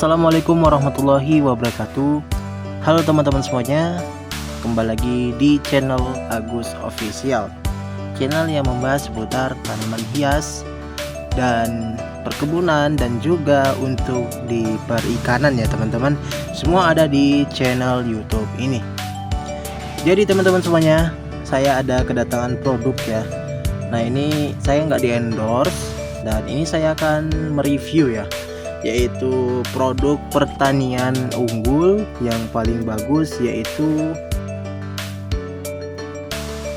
Assalamualaikum warahmatullahi wabarakatuh. Halo teman-teman semuanya, kembali lagi di channel Agus Official, channel yang membahas seputar tanaman hias dan perkebunan dan juga untuk di perikanan ya teman-teman. Semua ada di channel YouTube ini. Jadi teman-teman semuanya, saya ada kedatangan produk ya. Nah ini saya nggak di endorse dan ini saya akan mereview ya, yaitu produk pertanian unggul yang paling bagus, yaitu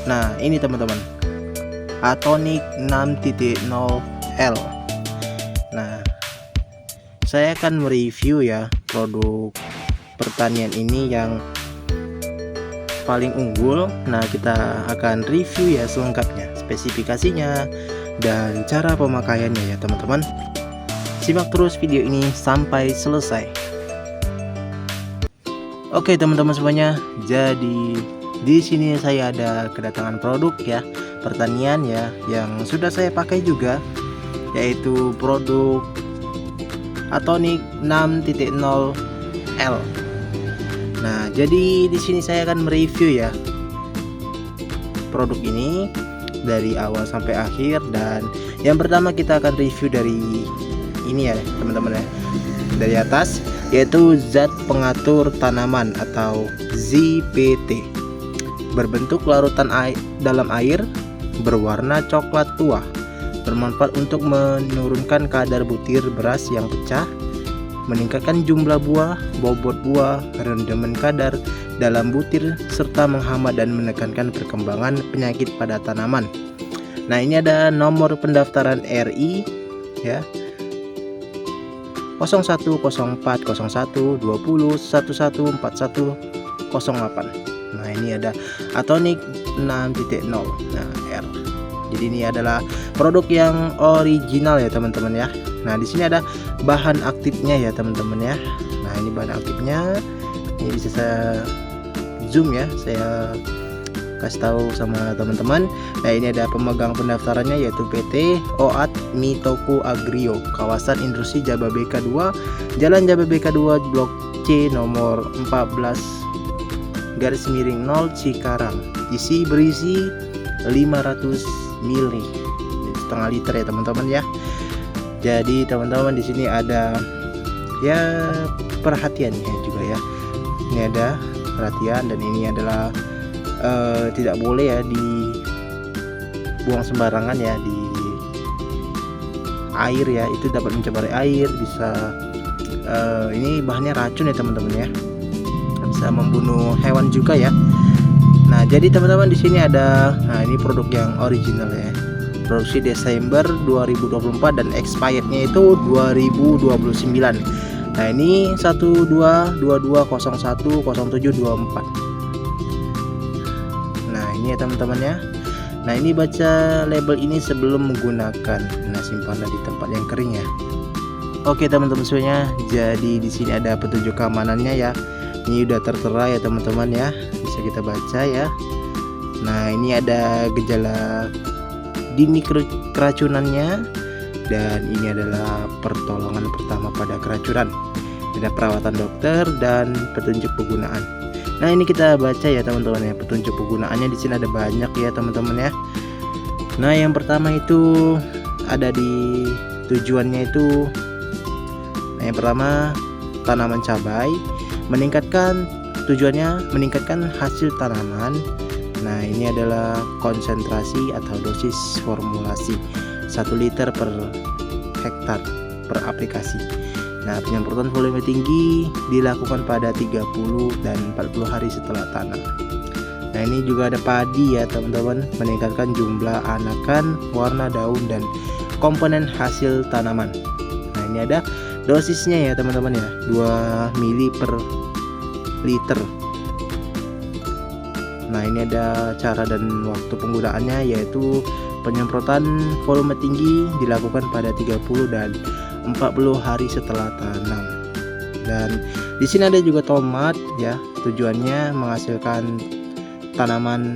nah ini teman-teman, Atonic 6.0L. Nah saya akan mereview ya produk pertanian ini yang paling unggul. Nah kita akan review ya selengkapnya, spesifikasinya dan cara pemakaiannya ya teman-teman. Simak terus video ini sampai selesai. Oke teman-teman semuanya, jadi di sini saya ada kedatangan produk ya pertanian ya yang sudah saya pakai juga, yaitu produk Atonic 6.0L. Nah jadi di sini saya akan mereview ya produk ini dari awal sampai akhir, dan yang pertama kita akan review dari ini ya teman-teman ya, dari atas, yaitu zat pengatur tanaman atau ZPT, berbentuk larutan dalam air, berwarna coklat tua, bermanfaat untuk menurunkan kadar butir beras yang pecah, meningkatkan jumlah buah, bobot buah, rendaman kadar dalam butir, serta menghambat dan menekankan perkembangan penyakit pada tanaman. Nah ini ada nomor pendaftaran RI ya, 01040120114108. Nah ini ada Atonic 6.0 R. Jadi ini adalah produk yang original ya teman-teman ya. Nah di sini ada bahan aktifnya ya teman-teman ya. Nah ini bahan aktifnya, ini bisa saya zoom ya, saya kasih tahu sama teman-teman. Nah ini ada pemegang pendaftarannya, yaitu PT OAT Mitoku Agrio, kawasan industri Jababeka 2, Jalan Jababeka 2, Blok C nomor 14/0 Cikarang. Isi berisi 500 ml, setengah liter ya teman-teman ya. Jadi teman-teman di sini ada ya perhatiannya juga ya. Ini ada perhatian, dan ini adalah tidak boleh ya dibuang sembarangan ya di air ya, itu dapat mencemari air, bisa ini bahannya racun ya teman-teman ya, bisa membunuh hewan juga ya. Nah jadi teman-teman di sini ada, nah ini produk yang original ya, produksi Desember 2024 dan expirednya itu 2029. Nah ini 1222010724. Ini ya teman-teman ya. Nah ini baca label ini sebelum menggunakan. Nah simpanlah di tempat yang kering ya. Oke teman-teman semuanya, jadi di sini ada petunjuk keamanannya ya. Ini udah tertera ya teman-teman ya, bisa kita baca ya. Nah ini ada gejala dini keracunannya, dan ini adalah pertolongan pertama pada keracunan. Ada perawatan dokter dan petunjuk penggunaan. Nah ini kita baca ya teman-teman ya, petunjuk penggunaannya di sini ada banyak ya teman-teman ya. Nah yang pertama itu ada di tujuannya itu, nah yang pertama tanaman cabai, tujuannya meningkatkan hasil tanaman. Nah ini adalah konsentrasi atau dosis formulasi 1 liter per hektar per aplikasi. Nah penyemprotan volume tinggi dilakukan pada 30 dan 40 hari setelah tanam. Nah ini juga ada padi ya teman-teman, meningkatkan jumlah anakan, warna daun dan komponen hasil tanaman. Nah ini ada dosisnya ya teman-teman ya, 2 mili per liter. Nah ini ada cara dan waktu penggunaannya, yaitu penyemprotan volume tinggi dilakukan pada 30 dan 40 hari setelah tanam. Dan di sini ada juga tomat ya, tujuannya menghasilkan tanaman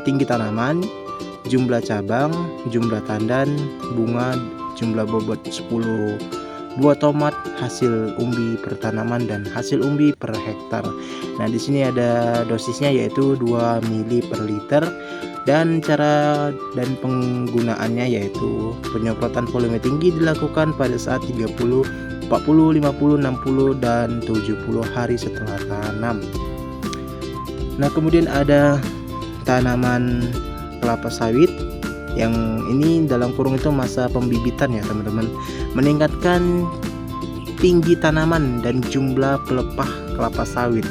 tinggi tanaman, jumlah cabang, jumlah tandan, bunga, jumlah bobot 10 buah tomat, hasil umbi per tanaman dan hasil umbi per hektar. Nah, di sini ada dosisnya yaitu 2 mili per liter, dan cara dan penggunaannya yaitu penyemprotan volume tinggi dilakukan pada saat 30, 40, 50, 60 dan 70 hari setelah tanam. Nah, kemudian ada tanaman kelapa sawit yang ini dalam kurung itu masa pembibitan ya teman-teman, meningkatkan tinggi tanaman dan jumlah pelepah kelapa sawit.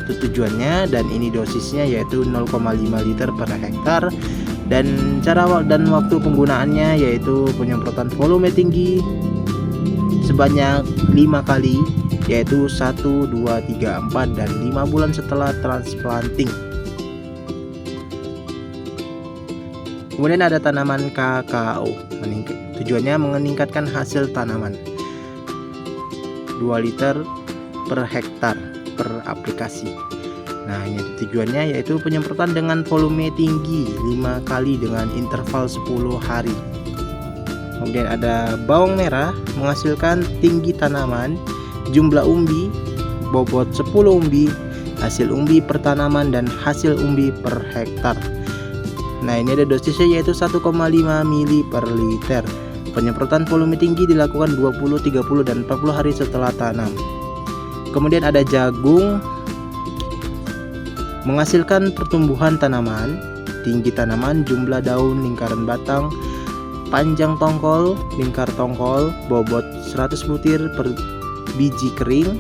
Itu tujuannya, dan ini dosisnya yaitu 0,5 liter per hektar, dan cara dan waktu penggunaannya yaitu penyemprotan volume tinggi sebanyak 5 kali, yaitu 1, 2, 3, 4 dan 5 bulan setelah transplanting. Kemudian ada tanaman kakao, tujuannya meningkatkan hasil tanaman 2 liter per hektar per aplikasi. Nah, ini tujuannya yaitu penyemprotan dengan volume tinggi 5 kali dengan interval 10 hari. Kemudian ada bawang merah, menghasilkan tinggi tanaman, jumlah umbi, bobot 10 umbi, hasil umbi per tanaman dan hasil umbi per hektar. Nah, ini ada dosisnya yaitu 1,5 mili per liter. Penyemprotan volume tinggi dilakukan 20, 30 dan 40 hari setelah tanam. Kemudian ada jagung, menghasilkan pertumbuhan tanaman, tinggi tanaman, jumlah daun, lingkaran batang, panjang tongkol, lingkar tongkol, bobot 100 butir per biji kering.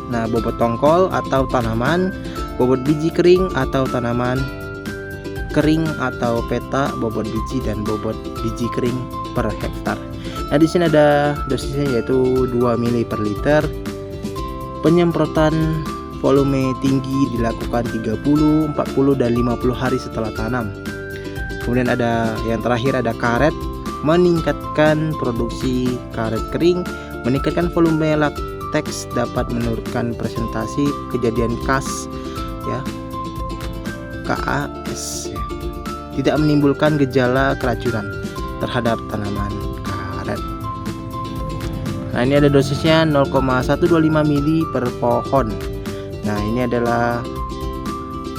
Nah, bobot tongkol atau tanaman, bobot biji kering atau tanaman kering atau peta, bobot biji dan bobot biji kering per hektar. Nah, di sini ada dosisnya yaitu 2 mili per liter. Penyemprotan volume tinggi dilakukan 30, 40 dan 50 hari setelah tanam. Kemudian ada yang terakhir ada karet, meningkatkan produksi karet kering, meningkatkan volume latex, dapat menurunkan presentasi kejadian KAS ya, KAS ya. Tidak menimbulkan gejala keracunan terhadap tanaman karet. Nah, ini ada dosisnya 0,125 mili per pohon. Nah, ini adalah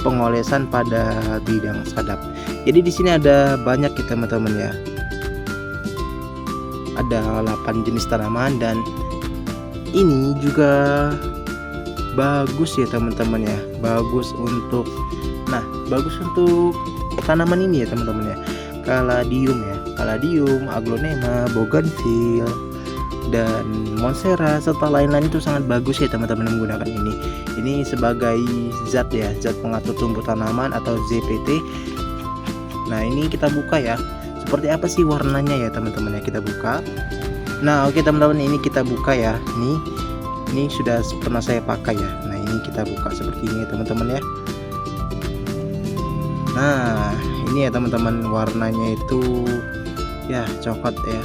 pengolesan pada bidang sadap. Jadi di sini ada banyak ya teman-teman ya. Ada 8 jenis tanaman, dan ini juga bagus ya teman-teman ya. Bagus untuk tanaman ini ya teman-teman ya. Caladium ya. Caladium, Aglonema, Bougainville dan Monstera serta lain-lain itu sangat bagus ya teman-teman menggunakan ini. Ini sebagai zat ya, zat pengatur tumbuh tanaman atau ZPT. Nah, ini kita buka ya. Seperti apa sih warnanya ya teman-teman ya, kita buka. Nah, oke teman-teman, ini kita buka ya. Ini sudah pernah saya pakai ya. Nah, ini kita buka seperti ini ya teman-teman ya. Nah, ini ya teman-teman, warnanya itu ya coklat ya.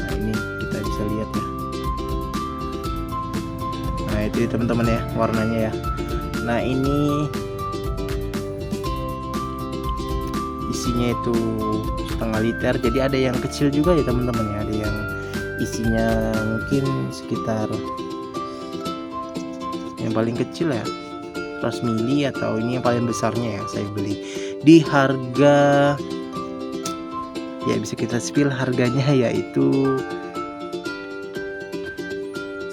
Nah, ini kita bisa lihat ya. Nah, itu ya teman-teman ya warnanya ya. Nah, ini isinya itu setengah liter, jadi ada yang kecil juga ya teman-teman ya. Ada yang isinya mungkin sekitar yang paling kecil ya 100 mili, atau ini yang paling besarnya ya saya beli di harga ya, bisa kita spill harganya yaitu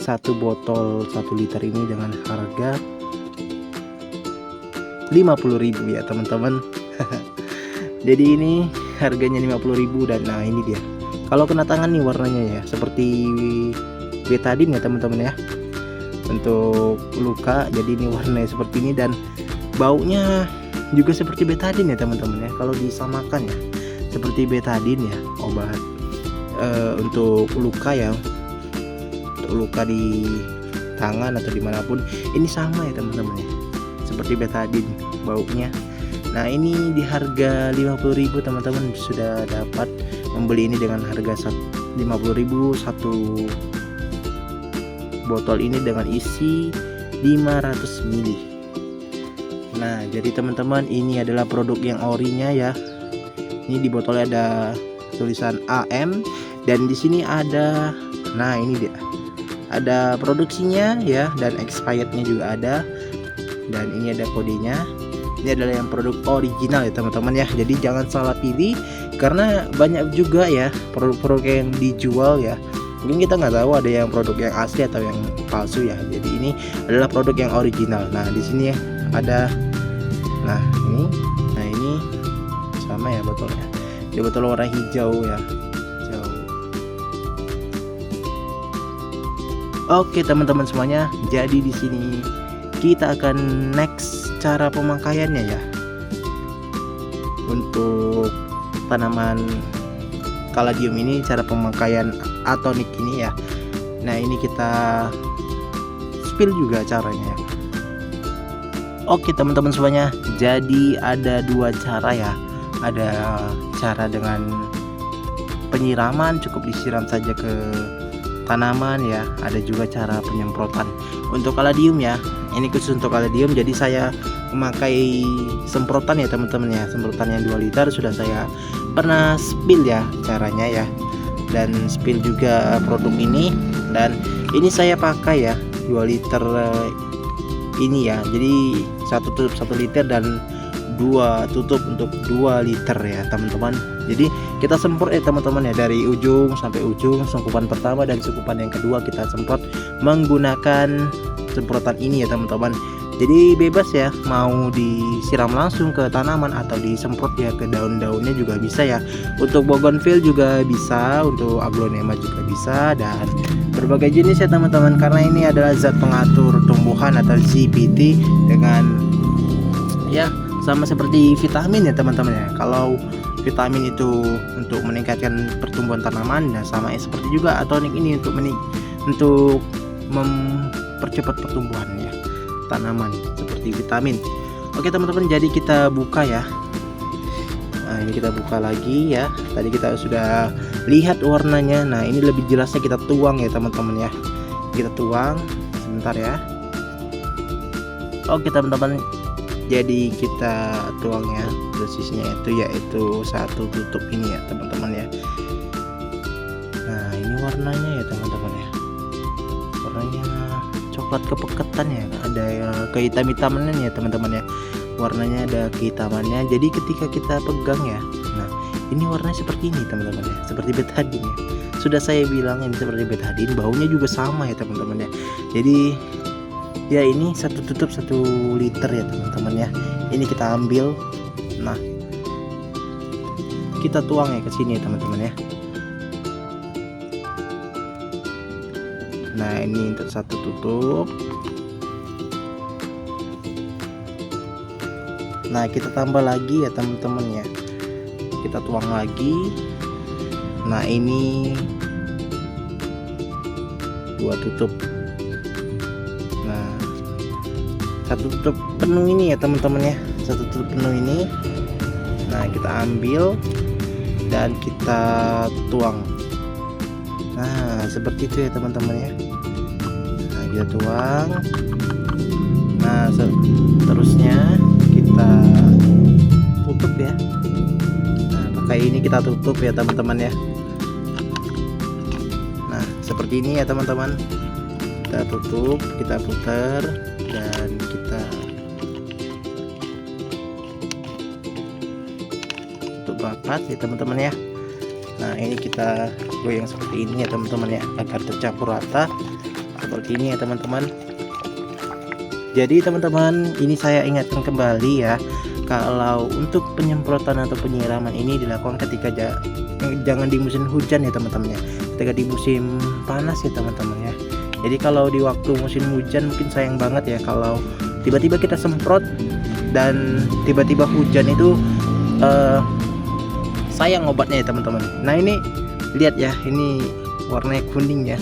satu botol 1 liter ini dengan harga 50.000 ya teman-teman. Jadi ini harganya 50.000, dan nah ini dia. Kalau kena tangan nih warnanya ya seperti betadine ya teman-teman ya. Untuk luka, jadi ini warnanya seperti ini, dan baunya juga seperti betadine ya teman-teman ya. Kalau disamakan ya seperti betadine ya, obat untuk luka ya, untuk luka di tangan atau dimanapun, ini sama ya teman-teman ya, seperti betadine baunya. Nah, ini di harga 50.000 teman-teman sudah dapat membeli ini dengan harga 50.000 satu botol ini dengan isi 500 ml. Nah, jadi teman-teman, ini adalah produk yang orinya ya. Ini di botolnya ada tulisan AM, dan di sini ada, nah ini dia, ada produksinya ya, dan expirednya juga ada, dan ini ada kodenya. Ini adalah yang produk original ya teman-teman ya, jadi jangan salah pilih karena banyak juga ya produk-produk yang dijual ya, mungkin kita nggak tahu ada yang produk yang asli atau yang palsu ya. Jadi ini adalah produk yang original. Nah di sini ada, nah ini sama ya botolnya, dia botol warna hijau ya, hijau. Oke teman-teman semuanya, jadi di sini kita akan next cara pemakaiannya ya untuk tanaman kaladium ini, cara pemakaian atonik ini ya. Nah ini kita spill juga caranya ya. Oke teman-teman semuanya, jadi ada dua cara ya, ada cara dengan penyiraman, cukup disiram saja ke tanaman ya, ada juga cara penyemprotan. Untuk kaladium ya, ini khusus untuk kaladium, jadi saya memakai semprotan ya teman-teman ya, semprotan yang 2 liter sudah saya pernah spill ya caranya ya, dan spill juga produk ini, dan ini saya pakai ya 2 liter ini ya, jadi satu tutup 1 liter dan 2 tutup untuk 2 liter ya teman-teman. Jadi kita semprot ya teman-teman ya, dari ujung sampai ujung, sungkupan pertama dan sungkupan yang kedua kita semprot menggunakan semprotan ini ya teman-teman. Jadi bebas ya, mau disiram langsung ke tanaman atau disemprot ya ke daun-daunnya juga bisa ya. Untuk bougainville juga bisa, untuk aglonema juga bisa, dan berbagai jenis ya teman-teman, karena ini adalah zat pengatur tumbuhan atau CBT, dengan ya sama seperti vitamin ya teman-teman ya. Kalau vitamin itu untuk meningkatkan pertumbuhan tanaman, nah sama ya seperti juga atonik ini untuk mempercepat pertumbuhan ya tanaman seperti vitamin. Oke teman-teman, jadi kita buka ya. Nah ini kita buka lagi ya, tadi kita sudah lihat warnanya. Nah ini lebih jelasnya kita tuang ya teman-teman ya, kita tuang sebentar ya. Oke teman-teman, jadi kita tuang ya, dosisnya yaitu 1 tutup ini ya teman-teman ya. Nah ini warnanya ya teman-teman ya, warnanya coklat kepeketan ya, ada kehitam-hitamannya ya teman-teman ya, warnanya ada kehitamannya. Jadi ketika kita pegang ya, nah ini warnanya seperti ini teman-teman ya, seperti betadine ya. Sudah saya bilang ini seperti betadine, baunya juga sama ya teman-teman ya. Jadi ya ini 1 tutup 1 liter ya teman-teman ya. Ini kita ambil, nah kita tuang ya ke sini ya teman-teman ya. Nah ini untuk 1 tutup. Nah kita tambah lagi ya teman-teman ya, kita tuang lagi. Nah ini 2 tutup. Nah 1 tutup penuh ini ya teman-teman ya, 1 tutup penuh ini. Nah kita ambil dan kita tuang. Nah seperti itu ya teman-teman ya. Nah kita tuang. Nah seterusnya kita tutup ya. Nah pakai ini kita tutup ya teman-teman ya. Nah seperti ini ya teman-teman, kita tutup, kita putar, dan kita tutup rapat ya teman-teman ya. Nah ini kita goyang seperti ini ya teman-teman ya, agar tercampur rata seperti ini ya teman-teman. Jadi teman-teman, ini saya ingatkan kembali ya, kalau untuk penyemprotan atau penyiraman ini dilakukan ketika jangan di musim hujan ya teman-teman ya, ketika di musim panas ya teman-teman ya. Jadi kalau di waktu musim hujan mungkin sayang banget ya kalau tiba-tiba kita semprot dan tiba-tiba hujan, itu sayang obatnya ya teman-teman. Nah ini lihat ya, ini warnanya kuning ya.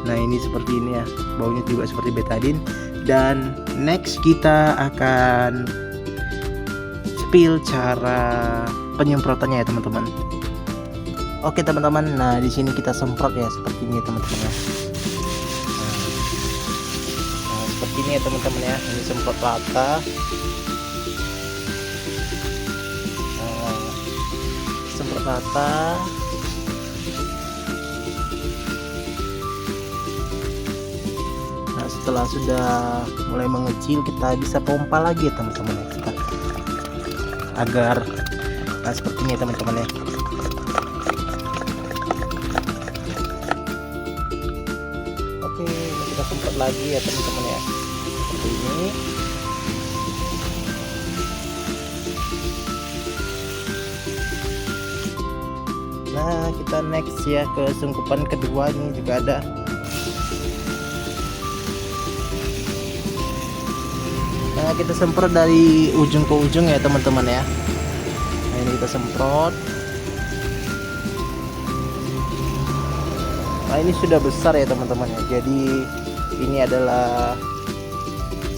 Nah ini seperti ini ya, baunya juga seperti betadine. Dan next kita akan spill cara penyemprotannya ya teman-teman. Oke teman-teman, nah di sini kita semprot ya seperti ini teman-teman ya. Nah seperti ini ya teman-teman ya, ini semprot rata. semprot rata. Nah, setelah sudah mulai mengecil, kita bisa pompa lagi ya teman-teman ya, kita agar seperti ini teman-teman ya. Oke, ini kita semprot lagi ya teman-teman ya, seperti ini. Nah, kita next ya ke sungkupan kedua, ini juga ada. Nah, kita semprot dari ujung ke ujung ya teman-teman ya. Nah, ini kita semprot. Nah, ini sudah besar ya teman-teman ya. Jadi ini adalah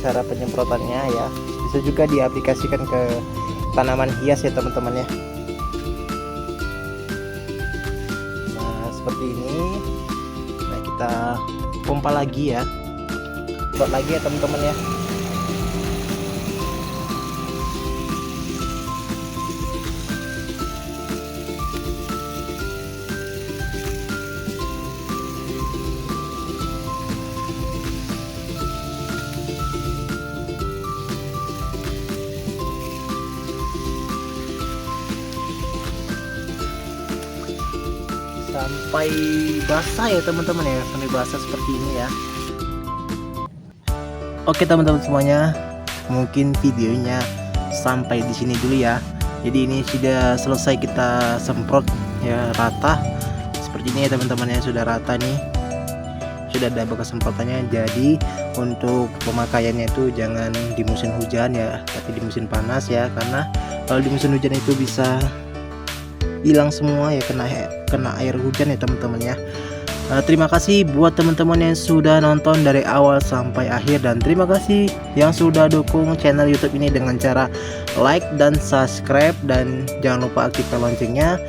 cara penyemprotannya ya. Bisa juga diaplikasikan ke tanaman hias ya teman-teman ya. Nah, seperti ini. Nah, kita pompa lagi ya. Semprot lagi ya teman-teman ya. Sampai basah ya teman-teman ya, sampai basah seperti ini ya. Oke teman-teman semuanya, mungkin videonya sampai di sini dulu ya. Jadi ini sudah selesai kita semprot ya, rata seperti ini ya teman-teman ya, sudah rata nih, sudah ada bekas semprotannya. Jadi untuk pemakaiannya itu jangan di musim hujan ya, tapi di musim panas ya, karena kalau di musim hujan itu bisa hilang semua ya, kena air hujan ya teman-teman ya. Terima kasih buat teman-teman yang sudah nonton dari awal sampai akhir, dan terima kasih yang sudah dukung channel YouTube ini dengan cara like dan subscribe, dan jangan lupa aktifkan loncengnya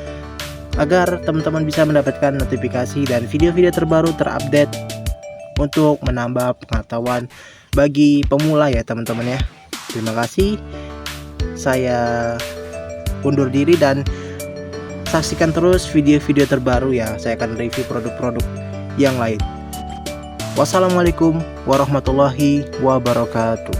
agar teman-teman bisa mendapatkan notifikasi dan video-video terbaru terupdate untuk menambah pengetahuan bagi pemula ya teman-teman ya. Terima kasih, saya undur diri dan saksikan terus video-video terbaru ya. Saya akan review produk-produk yang lain. Wassalamualaikum warahmatullahi wabarakatuh.